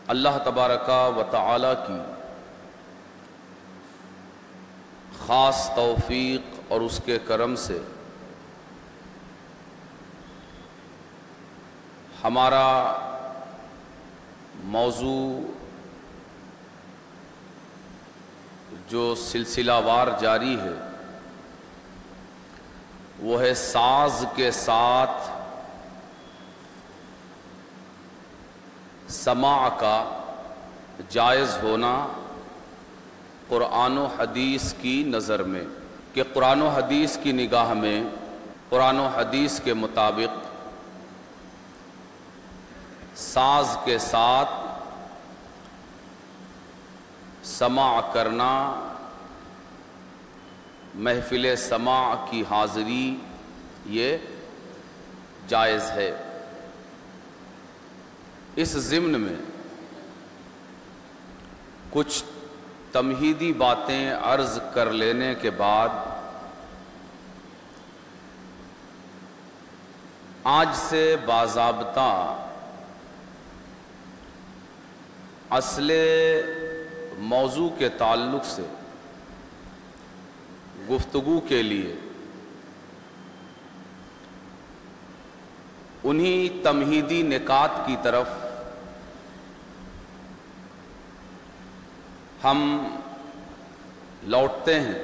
اللہ تبارک و تعالی کی خاص توفیق اور اس کے کرم سے ہمارا موضوع جو سلسلہ وار جاری ہے وہ ہے ساز کے ساتھ سماع کا جائز ہونا قرآن و حدیث کی نظر میں، کہ قرآن و حدیث کی نگاہ میں قرآن و حدیث کے مطابق ساز کے ساتھ سماع کرنا، محفل سماع کی حاضری یہ جائز ہے۔ اس ضمن میں کچھ تمہیدی باتیں عرض کر لینے کے بعد آج سے باضابطہ اصل موضوع کے تعلق سے گفتگو کے لیے انہی تمہیدی نکات کی طرف ہم لوٹتے ہیں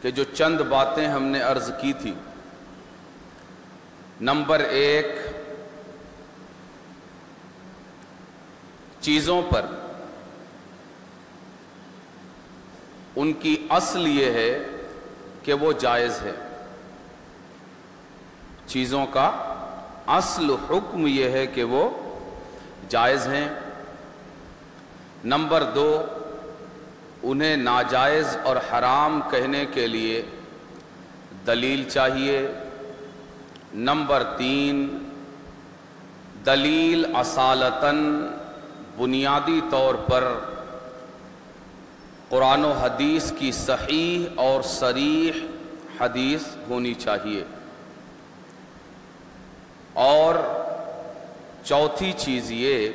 کہ جو چند باتیں ہم نے عرض کی تھی۔ نمبر ایک، چیزوں پر ان کی اصل یہ ہے کہ وہ جائز ہے، چیزوں کا اصل حکم یہ ہے کہ وہ جائز ہیں۔ نمبر دو، انہیں ناجائز اور حرام کہنے کے لیے دلیل چاہیے۔ نمبر تین، دلیل اصالتاً بنیادی طور پر قرآن و حدیث کی صحیح اور صریح حدیث ہونی چاہیے۔ اور چوتھی چیز یہ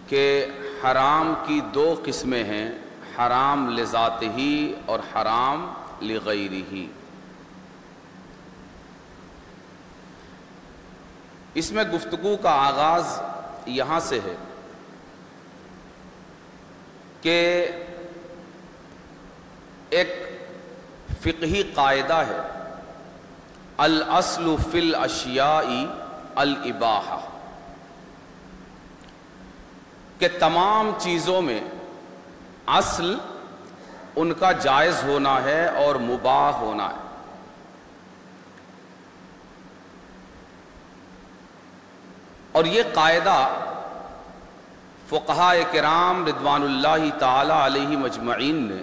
کہ حرام کی دو قسمیں ہیں، حرام لذاتہ اور حرام لغیرہ۔ اس میں گفتگو کا آغاز یہاں سے ہے کہ ایک فقہی قاعدہ ہے، الاصل فی الاشیاء الاباحہ، کہ تمام چیزوں میں اصل ان کا جائز ہونا ہے اور مباح ہونا ہے۔ اور یہ قاعدہ فقہاء کرام رضوان اللہ تعالی علیہم اجمعین نے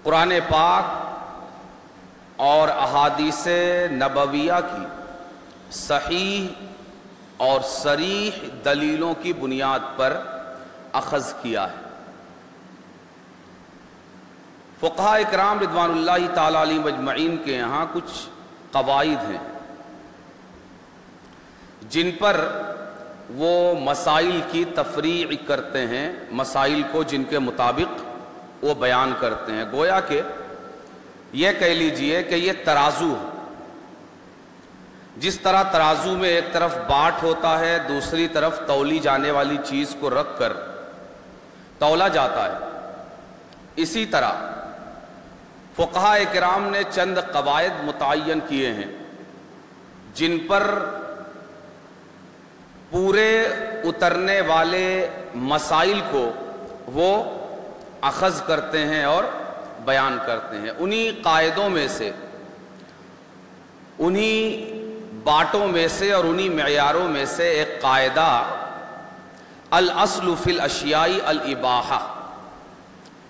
قرآن پاک اور احادیث نبویہ کی صحیح اور صریح دلیلوں کی بنیاد پر اخذ کیا ہے۔ فقہاء کرام رضوان اللہ تعالی علیہم اجمعین کے یہاں کچھ قواعد ہیں جن پر وہ مسائل کی تفریع کرتے ہیں، مسائل کو جن کے مطابق وہ بیان کرتے ہیں۔ گویا کہ یہ کہہ لیجئے کہ یہ ترازو ہے۔ جس طرح ترازو میں ایک طرف باٹ ہوتا ہے، دوسری طرف تولی جانے والی چیز کو رکھ کر تولا جاتا ہے، اسی طرح فقہاء کرام نے چند قواعد متعین کیے ہیں جن پر پورے اترنے والے مسائل کو وہ اخذ کرتے ہیں اور بیان کرتے ہیں۔ انہی قاعدوں میں سے، انہی باٹوں میں سے اور انہی معیاروں میں سے ایک قاعدہ الاصل فی الاشیاء الاباحہ،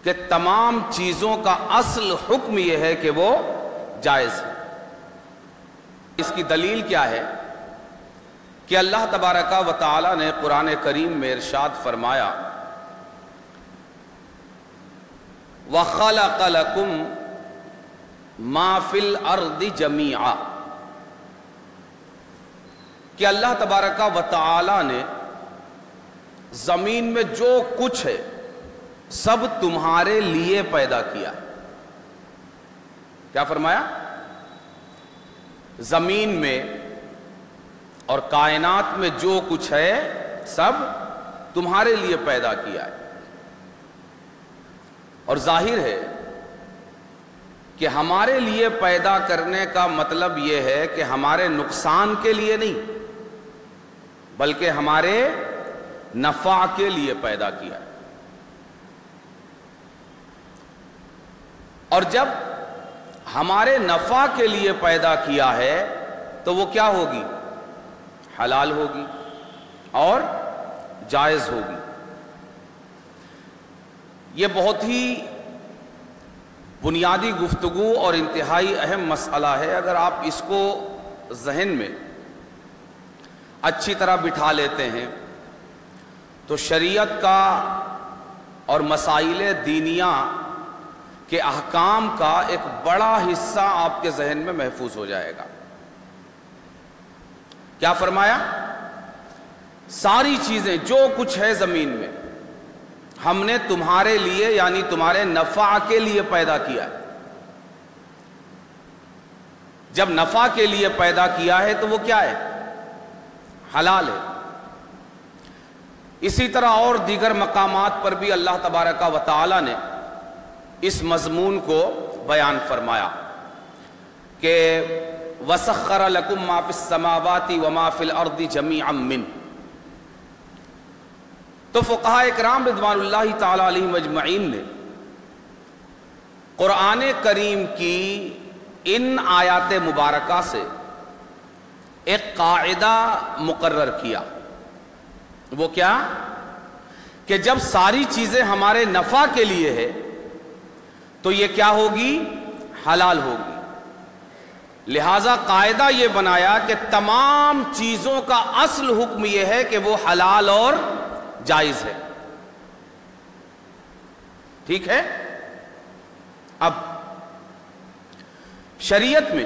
کہ تمام چیزوں کا اصل حکم یہ ہے کہ وہ جائز ہے۔ اس کی دلیل کیا ہے کہ اللہ تبارک و تعالی نے قرآن کریم میں ارشاد فرمایا وَخَلَقَ لَكُم مَا فِي الْأَرْضِ جَمِيعًا، کہ اللہ تبارک و تعالی نے زمین میں جو کچھ ہے سب تمہارے لیے پیدا کیا. کیا فرمایا؟ زمین میں اور کائنات میں جو کچھ ہے سب تمہارے لیے پیدا کیا ہے. اور ظاہر ہے کہ ہمارے لیے پیدا کرنے کا مطلب یہ ہے کہ ہمارے نقصان کے لیے نہیں بلکہ ہمارے نفع کے لیے پیدا کیا ہے. اور جب ہمارے نفع کے لیے پیدا کیا ہے تو وہ کیا ہوگی؟ حلال ہوگی اور جائز ہوگی. یہ بہت ہی بنیادی گفتگو اور انتہائی اہم مسئلہ ہے. اگر آپ اس کو ذہن میں اچھی طرح بٹھا لیتے ہیں تو شریعت کا اور مسائل دینیہ کے احکام کا ایک بڑا حصہ آپ کے ذہن میں محفوظ ہو جائے گا. کیا فرمایا؟ ساری چیزیں جو کچھ ہے زمین میں ہم نے تمہارے لیے یعنی تمہارے نفع کے لیے پیدا کیا ہے. جب نفع کے لیے پیدا کیا ہے تو وہ کیا ہے؟ حلال ہے. اسی طرح اور دیگر مقامات پر بھی اللہ تبارک و تعالی نے اس مضمون کو بیان فرمایا کہ وَسَخَّرَ لَكُم مَّا فِي السَّمَاوَاتِ وَمَا فِي الْأَرْضِ جَمِيعًا مِّنْهُ. تو فقہاء اکرام رضوان اللہ تعالی علیہم اجمعین نے قرآن کریم کی ان آیات مبارکہ سے ایک قاعدہ مقرر کیا. وہ کیا؟ کہ جب ساری چیزیں ہمارے نفع کے لیے ہے تو یہ کیا ہوگی؟ حلال ہوگی. لہذا قاعدہ یہ بنایا کہ تمام چیزوں کا اصل حکم یہ ہے کہ وہ حلال اور جائز ہے. ٹھیک ہے؟ اب شریعت میں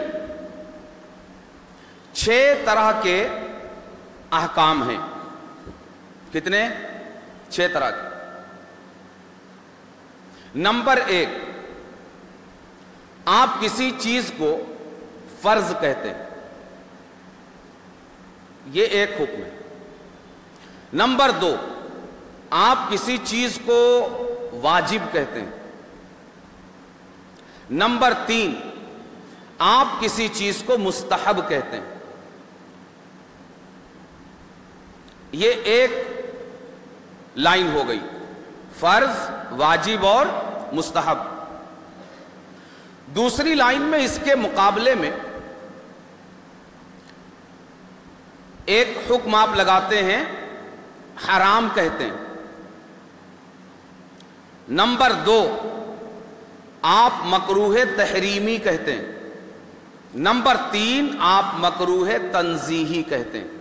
6 طرح کے احکام ہیں. کتنے؟ 6 طرح کے. نمبر 1، آپ کسی چیز کو فرض کہتے ہیں، یہ ایک حکم ہے. نمبر 2، آپ کسی چیز کو واجب کہتے ہیں. نمبر 3، آپ کسی چیز کو مستحب کہتے ہیں. یہ ایک لائن ہو گئی، فرض، واجب اور مستحب. دوسری لائن میں اس کے مقابلے میں ایک حکم آپ لگاتے ہیں، حرام کہتے ہیں. نمبر 2، آپ مکروہ تحریمی کہتے ہیں. نمبر 3، آپ مکروہ تنزیہی کہتے ہیں.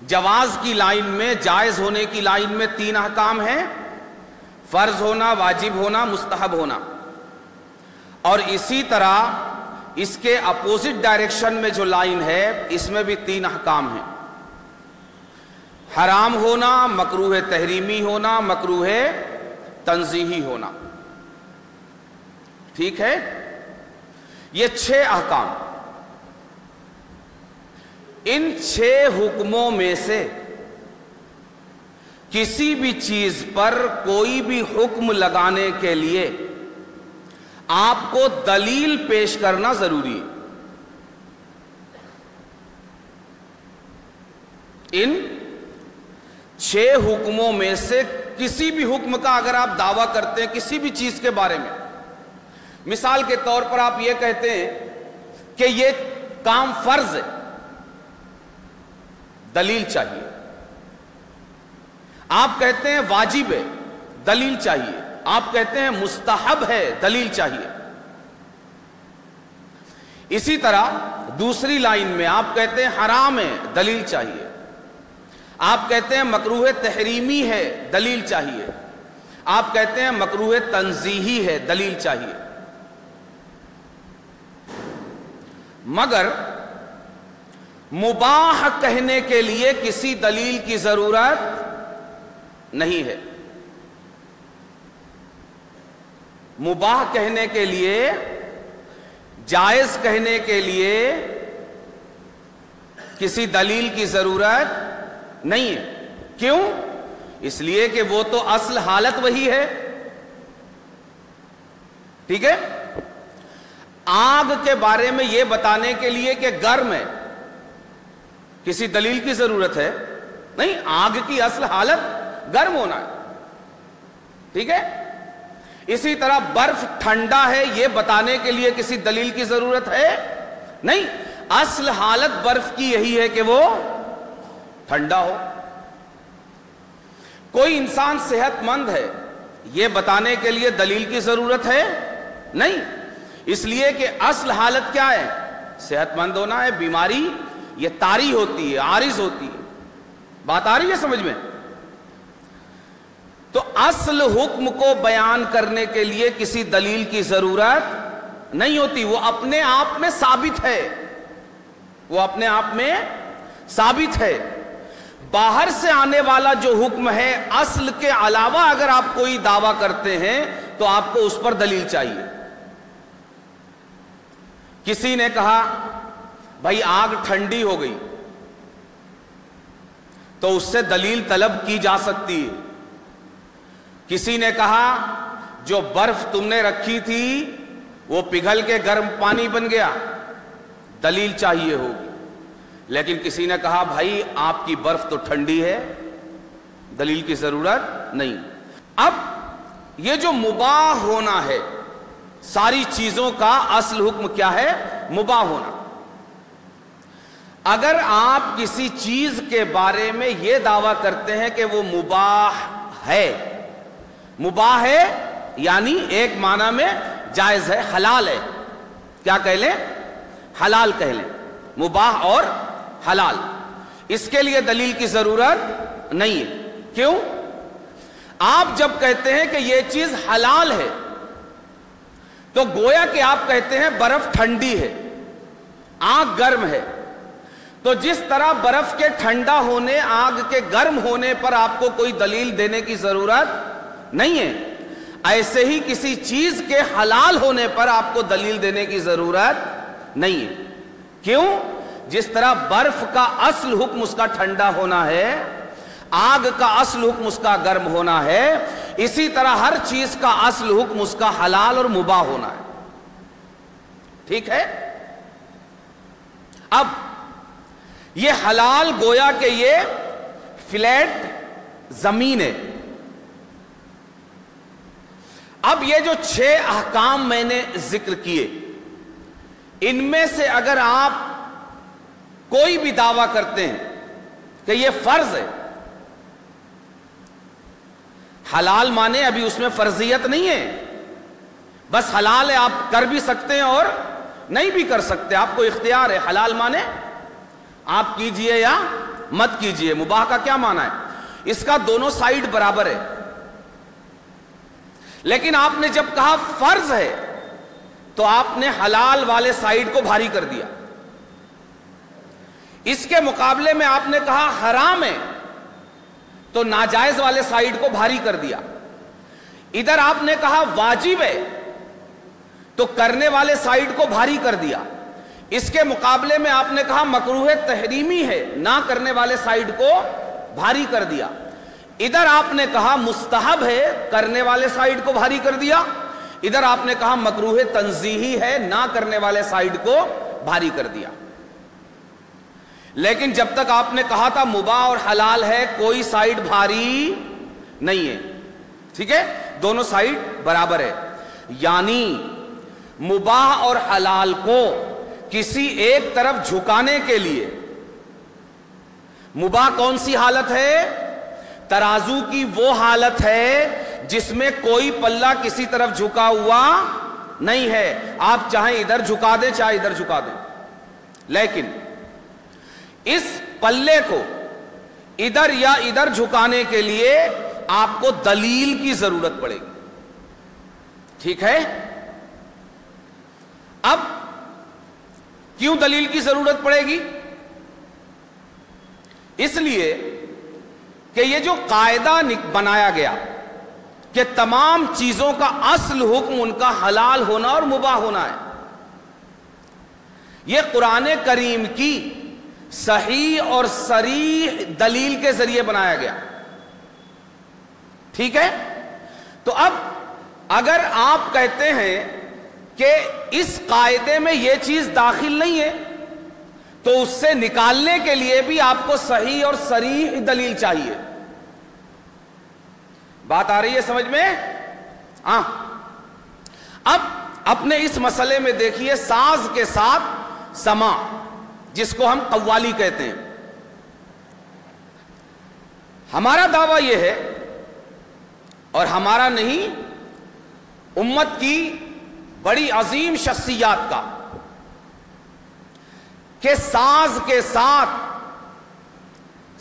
جواز کی لائن میں، جائز ہونے کی لائن میں 3 احکام ہیں، فرض ہونا، واجب ہونا، مستحب ہونا. اور اسی طرح اس کے اپوزٹ ڈائریکشن میں جو لائن ہے اس میں بھی 3 احکام ہیں، حرام ہونا، مکروہ تحریمی ہونا، مکروہ تنزیہی ہونا. ٹھیک ہے؟ یہ 6 احکام. ان 6 حکموں میں سے کسی بھی چیز پر کوئی بھی حکم لگانے کے لیے آپ کو دلیل پیش کرنا ضروری ہے. ان 6 حکموں میں سے کسی بھی حکم کا اگر آپ دعویٰ کرتے ہیں کسی بھی چیز کے بارے میں، مثال کے طور پر آپ یہ کہتے ہیں کہ یہ کام فرض ہے، دلیل چاہیے. آپ کہتے ہیں واجب ہے، دلیل چاہیے. آپ کہتے ہیں مستحب ہے، دلیل چاہیے. اسی طرح دوسری لائن میں آپ کہتے ہیں حرام ہے، دلیل چاہیے. آپ کہتے ہیں مکروہ تحریمی ہے، دلیل چاہیے. آپ کہتے ہیں مکروہ تنزیہی ہے، دلیل چاہیے. مگر مباح کہنے کے لیے کسی دلیل کی ضرورت نہیں ہے. مباح کہنے کے لیے، جائز کہنے کے لیے کسی دلیل کی ضرورت نہیں ہے. کیوں؟ اس لیے کہ وہ تو اصل حالت وہی ہے. ٹھیک ہے؟ آگ کے بارے میں یہ بتانے کے لیے کہ گرم ہے، کسی دلیل کی ضرورت ہے نہیں. آگ کی اصل حالت گرم ہونا ہے. ٹھیک ہے؟ اسی طرح برف ٹھنڈا ہے یہ بتانے کے لیے کسی دلیل کی ضرورت ہے نہیں. اصل حالت برف کی یہی ہے کہ وہ ٹھنڈا ہو. کوئی انسان صحت مند ہے یہ بتانے کے لیے دلیل کی ضرورت ہے نہیں. اس لیے کہ اصل حالت کیا ہے؟ صحت مند ہونا ہے. بیماری یہ طاری ہوتی ہے، عارض ہوتی ہے. بات آ رہی ہے سمجھ میں؟ تو اصل حکم کو بیان کرنے کے لیے کسی دلیل کی ضرورت نہیں ہوتی. وہ اپنے آپ میں ثابت ہے. وہ اپنے آپ میں ثابت ہے. باہر سے آنے والا جو حکم ہے اصل کے علاوہ اگر آپ کوئی دعویٰ کرتے ہیں تو آپ کو اس پر دلیل چاہیے. کسی نے کہا بھائی آگ ٹھنڈی ہو گئی تو اس سے دلیل طلب کی جا سکتی ہے. کسی نے کہا جو برف تم نے رکھی تھی وہ پگھل کے گرم پانی بن گیا، دلیل چاہیے ہوگی. لیکن کسی نے کہا بھائی آپ کی برف تو ٹھنڈی ہے، دلیل کی ضرورت نہیں. اب یہ جو مباح ہونا ہے، ساری چیزوں کا اصل حکم کیا ہے؟ مباح ہونا. اگر آپ کسی چیز کے بارے میں یہ دعویٰ کرتے ہیں کہ وہ مباح ہے، مباح ہے یعنی ایک معنی میں جائز ہے، حلال ہے. کیا کہہ لیں؟ حلال کہہ لیں. مباح اور حلال، اس کے لیے دلیل کی ضرورت نہیں ہے. کیوں؟ آپ جب کہتے ہیں کہ یہ چیز حلال ہے تو گویا کہ آپ کہتے ہیں برف ٹھنڈی ہے، آگ گرم ہے. تو جس طرح برف کے ٹھنڈا ہونے، آگ کے گرم ہونے پر آپ کو کوئی دلیل دینے کی ضرورت نہیں ہے، ایسے ہی کسی چیز کے حلال ہونے پر آپ کو دلیل دینے کی ضرورت نہیں ہے. کیوں؟ جس طرح برف کا اصل حکم اس کا ٹھنڈا ہونا ہے، آگ کا اصل حکم اس کا گرم ہونا ہے، اسی طرح ہر چیز کا اصل حکم اس کا حلال اور مباح ہونا ہے. ٹھیک ہے؟ اب یہ حلال گویا کہ یہ فلیٹ زمین ہے. اب یہ جو 6 احکام میں نے ذکر کیے، ان میں سے اگر آپ کوئی بھی دعویٰ کرتے ہیں کہ یہ فرض ہے، حلال مانے ابھی اس میں فرضیت نہیں ہے، بس حلال ہے، آپ کر بھی سکتے ہیں اور نہیں بھی کر سکتے، آپ کو اختیار ہے. حلال مانے آپ کیجئے یا مت کیجئے. مباح کا کیا معنی ہے؟ اس کا دونوں سائیڈ برابر ہے. لیکن آپ نے جب کہا فرض ہے تو آپ نے حلال والے سائیڈ کو بھاری کر دیا. اس کے مقابلے میں آپ نے کہا حرام ہے تو ناجائز والے سائیڈ کو بھاری کر دیا. ادھر آپ نے کہا واجب ہے تو کرنے والے سائیڈ کو بھاری کر دیا. اس کے مقابلے میں آپ نے کہا مکروہ تحریمی ہے، نہ کرنے والے سائیڈ کو بھاری کر دیا. ادھر آپ نے کہا مستحب ہے، کرنے والے سائیڈ کو بھاری کر دیا. ادھر آپ نے کہا مکروہ تنزیہی ہے، نہ کرنے والے سائیڈ کو بھاری کر دیا. لیکن جب تک آپ نے کہا تھا مباح اور حلال ہے، کوئی سائیڈ بھاری نہیں ہے. ٹھیک ہے؟ دونوں سائیڈ برابر ہے. یعنی مباح اور حلال کو کسی ایک طرف جھکانے کے لیے، مباح کون سی حالت ہے؟ ترازو کی وہ حالت ہے جس میں کوئی پلہ کسی طرف جھکا ہوا نہیں ہے. آپ چاہیں ادھر جھکا دیں چاہے ادھر جھکا دیں، لیکن اس پلے کو ادھر یا ادھر جھکانے کے لیے آپ کو دلیل کی ضرورت پڑے گی. ٹھیک ہے؟ اب کیوں دلیل کی ضرورت پڑے گی؟ اس لیے کہ یہ جو قاعدہ بنایا گیا کہ تمام چیزوں کا اصل حکم ان کا حلال ہونا اور مباح ہونا ہے، یہ قرآن کریم کی صحیح اور صریح دلیل کے ذریعے بنایا گیا. ٹھیک ہے؟ تو اب اگر آپ کہتے ہیں کہ اس قاعدے میں یہ چیز داخل نہیں ہے تو اس سے نکالنے کے لیے بھی آپ کو صحیح اور صریح دلیل چاہیے. بات آ رہی ہے سمجھ میں؟ ہاں. اب اپنے اس مسئلے میں دیکھیے ساز کے ساتھ سماع، جس کو ہم قوالی کہتے ہیں. ہمارا دعویٰ یہ ہے، اور ہمارا نہیں، امت کی بڑی عظیم شخصیات کا، کہ ساز کے ساتھ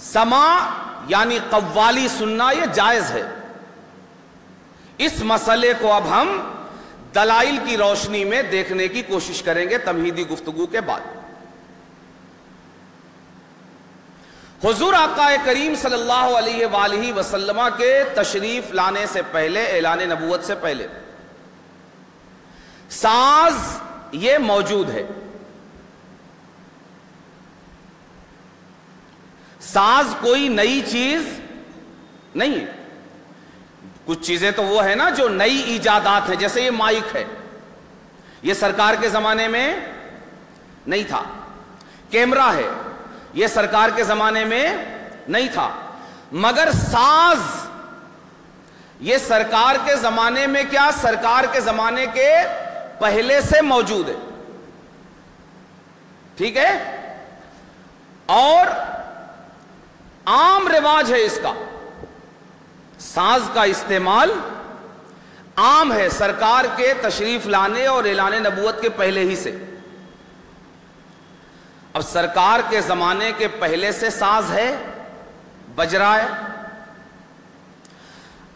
سماع یعنی قوالی سننا یہ جائز ہے. اس مسئلے کو اب ہم دلائل کی روشنی میں دیکھنے کی کوشش کریں گے تمہیدی گفتگو کے بعد. حضور آقا کریم صلی اللہ علیہ وآلہ وسلم کے تشریف لانے سے پہلے، اعلان نبوت سے پہلے، ساز یہ موجود ہے. ساز کوئی نئی چیز نہیں ہے. کچھ چیزیں تو وہ ہے نا جو نئی ایجادات ہیں، جیسے یہ مائک ہے، یہ سرکار کے زمانے میں نہیں تھا. کیمرہ ہے، یہ سرکار کے زمانے میں نہیں تھا. مگر ساز یہ سرکار کے زمانے میں کیا، سرکار کے زمانے کے پہلے سے موجود ہے. ٹھیک ہے؟ اور عام رواج ہے اس کا، ساز کا استعمال عام ہے سرکار کے تشریف لانے اور اعلان نبوت کے پہلے ہی سے. اب سرکار کے زمانے کے پہلے سے ساز ہے، بج رہا ہے.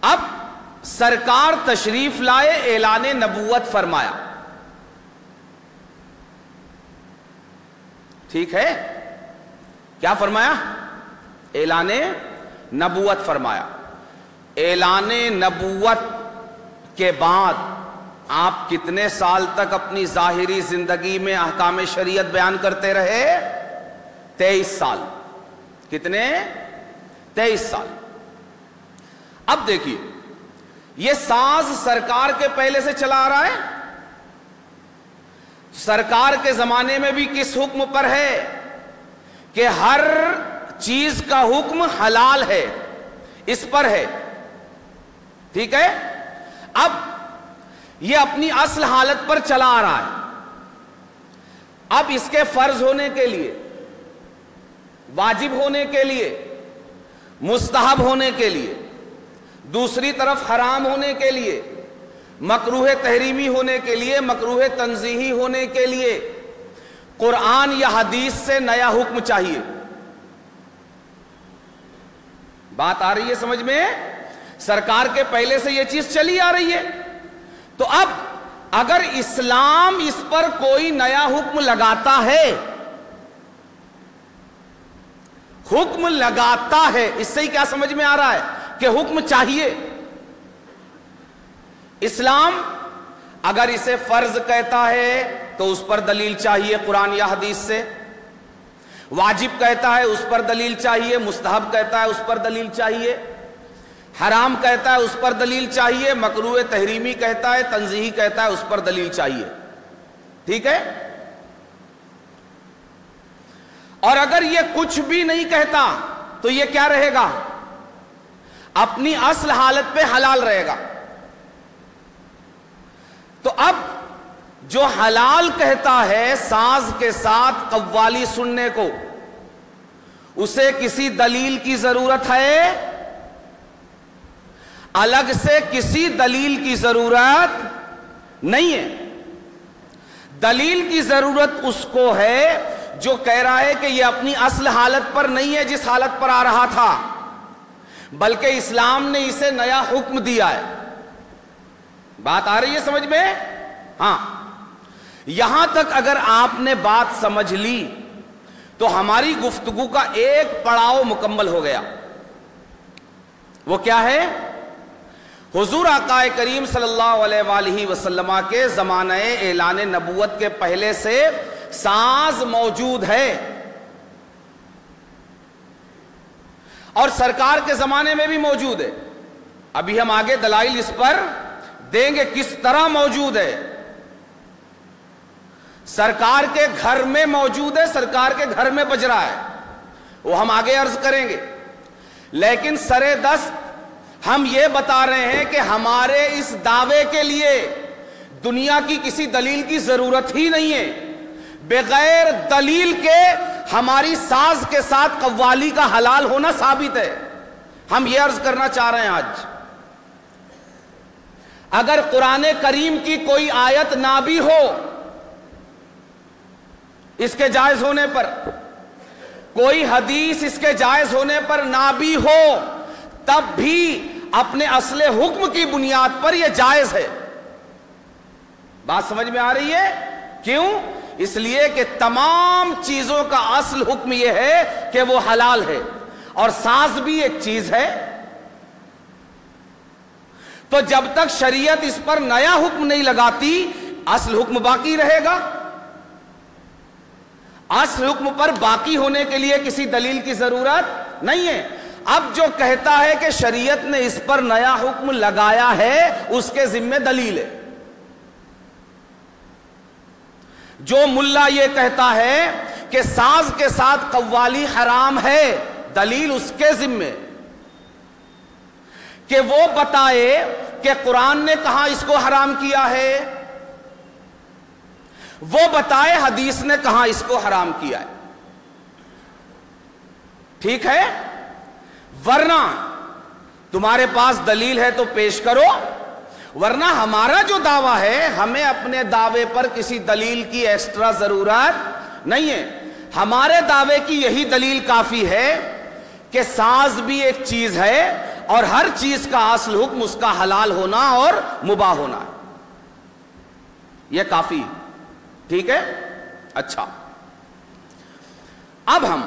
اب سرکار تشریف لائے، اعلان نبوت فرمایا. ٹھیک ہے؟ کیا فرمایا؟ اعلان نبوت فرمایا. اعلان نبوت کے بعد آپ کتنے سال تک اپنی ظاہری زندگی میں احکام شریعت بیان کرتے رہے؟ 23 سال. کتنے؟ 23 سال. اب دیکھیے یہ ساز سرکار کے پہلے سے چلا آ رہا ہے. سرکار کے زمانے میں بھی کس حکم پر ہے؟ کہ ہر چیز کا حکم حلال ہے، اس پر ہے. ٹھیک ہے؟ اب یہ اپنی اصل حالت پر چلا آ رہا ہے. اب اس کے فرض ہونے کے لیے، واجب ہونے کے لیے، مستحب ہونے کے لیے، دوسری طرف حرام ہونے کے لیے، مکروہ تحریمی ہونے کے لیے، مکروہ تنزیہی ہونے کے لیے قرآن یا حدیث سے نیا حکم چاہیے. بات آ رہی ہے سمجھ میں؟ سرکار کے پہلے سے یہ چیز چلی آ رہی ہے. تو اب اگر اسلام اس پر کوئی نیا حکم لگاتا ہے، حکم لگاتا ہے، اس سے ہی کیا سمجھ میں آ رہا ہے کہ حکم چاہیے. اسلام اگر اسے فرض کہتا ہے تو اس پر دلیل چاہیے قرآن یا حدیث سے. واجب کہتا ہے اس پر دلیل چاہیے. مستحب کہتا ہے اس پر دلیل چاہیے. حرام کہتا ہے اس پر دلیل چاہیے. مکروہ تحریمی کہتا ہے، تنزیہی کہتا ہے، اس پر دلیل چاہیے. ٹھیک ہے؟ اور اگر یہ کچھ بھی نہیں کہتا تو یہ کیا رہے گا؟ اپنی اصل حالت پہ حلال رہے گا. تو اب جو حلال کہتا ہے ساز کے ساتھ قوالی سننے کو، اسے کسی دلیل کی ضرورت ہے؟ الگ سے کسی دلیل کی ضرورت نہیں ہے. دلیل کی ضرورت اس کو ہے جو کہہ رہا ہے کہ یہ اپنی اصل حالت پر نہیں ہے جس حالت پر آ رہا تھا، بلکہ اسلام نے اسے نیا حکم دیا ہے. بات آ رہی ہے سمجھ میں؟ ہاں. یہاں تک اگر آپ نے بات سمجھ لی تو ہماری گفتگو کا ایک پڑاؤ مکمل ہو گیا. وہ کیا ہے؟ حضور آقا کریم صلی اللہ علیہ وآلہ وسلم کے زمانہ اعلان نبوت کے پہلے سے ساز موجود ہے، اور سرکار کے زمانے میں بھی موجود ہے. ابھی ہم آگے دلائل اس پر دیں گے کس طرح موجود ہے. سرکار کے گھر میں موجود ہے، سرکار کے گھر میں بج رہا ہے، وہ ہم آگے عرض کریں گے. لیکن سرے دست ہم یہ بتا رہے ہیں کہ ہمارے اس دعوے کے لیے دنیا کی کسی دلیل کی ضرورت ہی نہیں ہے. بغیر دلیل کے ہماری ساز کے ساتھ قوالی کا حلال ہونا ثابت ہے. ہم یہ عرض کرنا چاہ رہے ہیں آج، اگر قرآن کریم کی کوئی آیت نہ بھی ہو اس کے جائز ہونے پر، کوئی حدیث اس کے جائز ہونے پر نہ بھی ہو، تب بھی اپنے اصل حکم کی بنیاد پر یہ جائز ہے. بات سمجھ میں آ رہی ہے؟ کیوں؟ اس لیے کہ تمام چیزوں کا اصل حکم یہ ہے کہ وہ حلال ہے، اور ساز بھی ایک چیز ہے. تو جب تک شریعت اس پر نیا حکم نہیں لگاتی اصل حکم باقی رہے گا. اصل حکم پر باقی ہونے کے لیے کسی دلیل کی ضرورت نہیں ہے. اب جو کہتا ہے کہ شریعت نے اس پر نیا حکم لگایا ہے اس کے ذمہ دلیل ہے. جو ملا یہ کہتا ہے کہ ساز کے ساتھ قوالی حرام ہے، دلیل اس کے ذمہ کہ وہ بتائے کہ قرآن نے کہاں اس کو حرام کیا ہے، وہ بتائے حدیث نے کہاں اس کو حرام کیا ہے. ٹھیک ہے؟ ورنہ تمہارے پاس دلیل ہے تو پیش کرو، ورنہ ہمارا جو دعویٰ ہے ہمیں اپنے دعوے پر کسی دلیل کی ایکسٹرا ضرورت نہیں ہے. ہمارے دعوے کی یہی دلیل کافی ہے کہ ساز بھی ایک چیز ہے اور ہر چیز کا اصل حکم اس کا حلال ہونا اور مباح ہونا ہے. یہ کافی. ٹھیک ہے؟ اچھا، اب ہم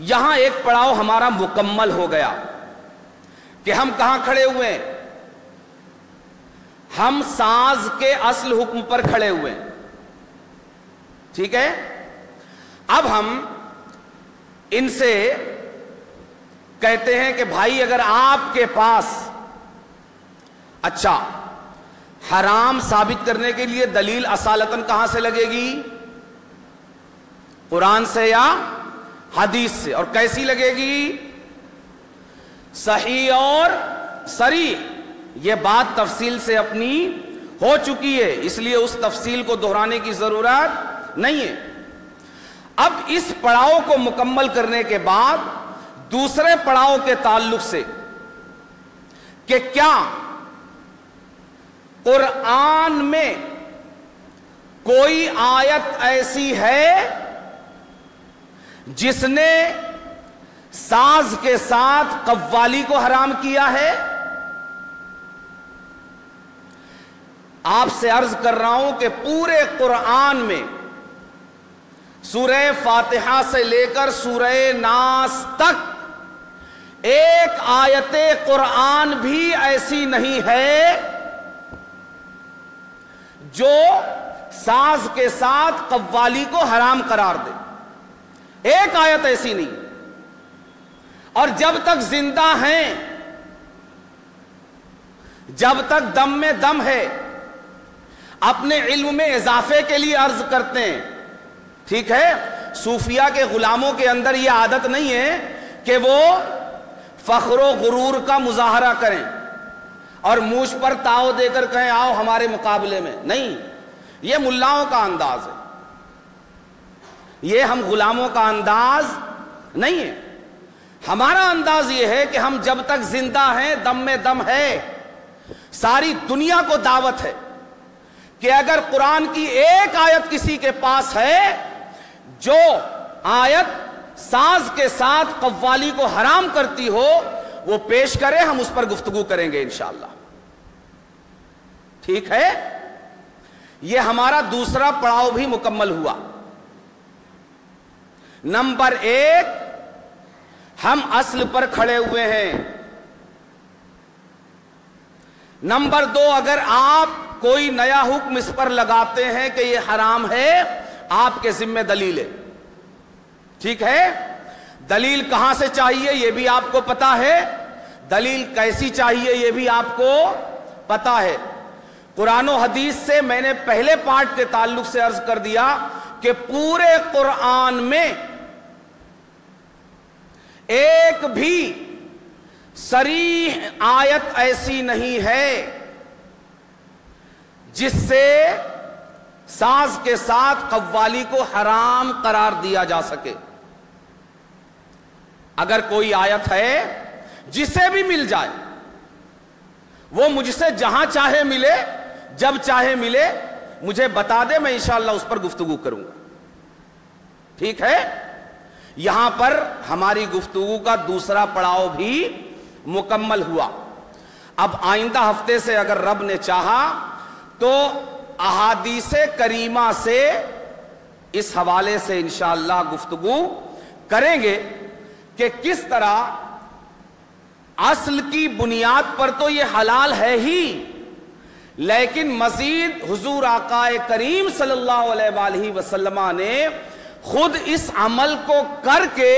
یہاں ایک پڑاؤ ہمارا مکمل ہو گیا کہ ہم کہاں کھڑے ہوئے ہیں؟ ہم ساز کے اصل حکم پر کھڑے ہوئے ہیں. ٹھیک ہے؟ اب ہم ان سے کہتے ہیں کہ بھائی اگر آپ کے پاس اچھا حرام ثابت کرنے کے لیے دلیل اصالتاً کہاں سے لگے گی؟ قرآن سے یا حدیث سے. اور کیسی لگے گی؟ صحیح اور صریح. یہ بات تفصیل سے اپنی ہو چکی ہے، اس لیے اس تفصیل کو دہرانے کی ضرورت نہیں ہے. اب اس پڑاؤ کو مکمل کرنے کے بعد دوسرے پڑاؤ کے تعلق سے کہ کیا قرآن میں کوئی آیت ایسی ہے جس نے ساز کے ساتھ قوالی کو حرام کیا ہے؟ آپ سے عرض کر رہا ہوں کہ پورے قرآن میں سورہ فاتحہ سے لے کر سورہ ناس تک ایک آیت قرآن بھی ایسی نہیں ہے جو ساز کے ساتھ قوالی کو حرام قرار دے. ایک آیت ایسی نہیں. اور جب تک زندہ ہیں، جب تک دم میں دم ہے، اپنے علم میں اضافے کے لیے عرض کرتے ہیں. ٹھیک ہے؟ صوفیہ کے غلاموں کے اندر یہ عادت نہیں ہے کہ وہ فخر و غرور کا مظاہرہ کریں اور مونچھ پر تاؤ دے کر کہیں آؤ ہمارے مقابلے میں. نہیں، یہ ملاؤں کا انداز ہے، یہ ہم غلاموں کا انداز نہیں ہے. ہمارا انداز یہ ہے کہ ہم جب تک زندہ ہیں، دم میں دم ہے، ساری دنیا کو دعوت ہے کہ اگر قرآن کی ایک آیت کسی کے پاس ہے جو آیت ساز کے ساتھ قوالی کو حرام کرتی ہو وہ پیش کرے، ہم اس پر گفتگو کریں گے انشاءاللہ. ٹھیک ہے؟ یہ ہمارا دوسرا پڑاؤ بھی مکمل ہوا۔ نمبر 1، ہم اصل پر کھڑے ہوئے ہیں۔ نمبر 2، اگر آپ کوئی نیا حکم اس پر لگاتے ہیں کہ یہ حرام ہے، آپ کے ذمہ دلیل ہے، ٹھیک ہے؟ دلیل کہاں سے چاہیے یہ بھی آپ کو پتا ہے، دلیل کیسی چاہیے یہ بھی آپ کو پتا ہے۔ قرآن و حدیث سے میں نے پہلے پارٹ کے تعلق سے عرض کر دیا کہ پورے قرآن میں ایک بھی صریح آیت ایسی نہیں ہے جس سے ساز کے ساتھ قوالی کو حرام قرار دیا جا سکے۔ اگر کوئی آیت ہے جسے بھی مل جائے، وہ مجھ سے جہاں چاہے ملے، جب چاہے ملے، مجھے بتا دے، میں انشاءاللہ اس پر گفتگو کروں گا، ٹھیک ہے؟ یہاں پر ہماری گفتگو کا دوسرا پڑاؤ بھی مکمل ہوا۔ اب آئندہ ہفتے سے اگر رب نے چاہا تو احادیث کریمہ سے اس حوالے سے انشاءاللہ گفتگو کریں گے کہ کس طرح اصل کی بنیاد پر تو یہ حلال ہے ہی، لیکن مزید حضور آقا کریم صلی اللہ علیہ وآلہ وسلم نے خود اس عمل کو کر کے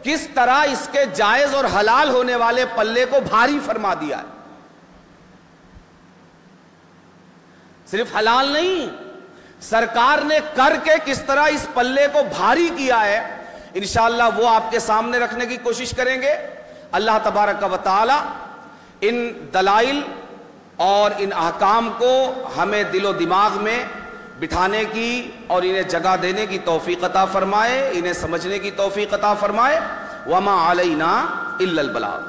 کس طرح اس کے جائز اور حلال ہونے والے پلے کو بھاری فرما دیا ہے۔ صرف حلال نہیں، سرکار نے کر کے کس طرح اس پلے کو بھاری کیا ہے، انشاءاللہ وہ آپ کے سامنے رکھنے کی کوشش کریں گے۔ اللہ تبارک و تعالی ان دلائل اور ان احکام کو ہمیں دل و دماغ میں بٹھانے کی اور انہیں جگہ دینے کی توفیق عطا فرمائے، انہیں سمجھنے کی توفیق عطا فرمائے۔ وما علینا الا البلاغ۔